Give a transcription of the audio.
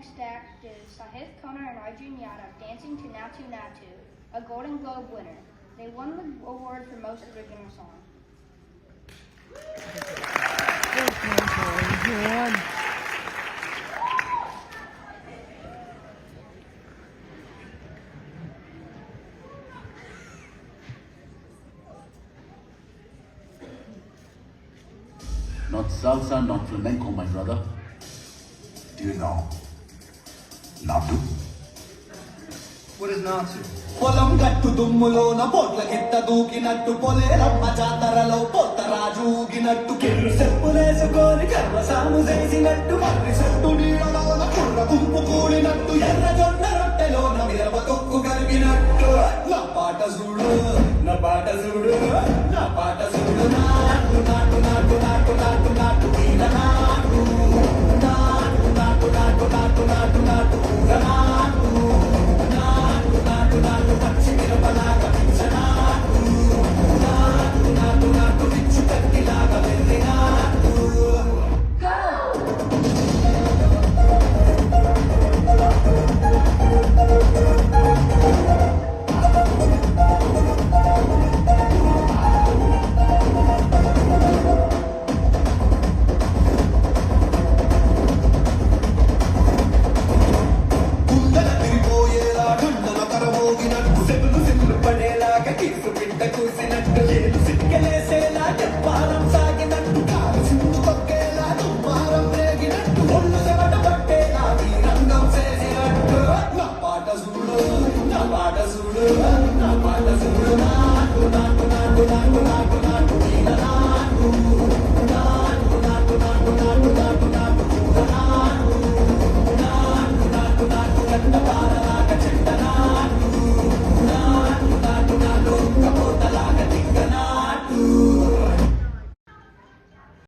next act is Sahith Konar and Arjun Yadav dancing to Natu Natu, a Golden Globe winner. They won the award for Most Original Song. Not salsa, not flamenco, my brother. Do you know Natu? What is Natu? పొలం గట్టు దుమ్ములోన పోట్ల గిట్ట దూకినట్టు పొలేరమ్మ జాతరలో పొత్త రాజూగినట్టు కిర్రు చెప్పులేసుకొని కర్ర సాము చేసినట్టు మర్రి చెట్టు నీడలోన కుర్ర గుంపు కూడినట్టు ఎర్ర జొన్న రొట్టెలోన మిరప తొక్కు కలిపినట్టు నా పాట చూడు నా పాట చూడు నా పాట చూడు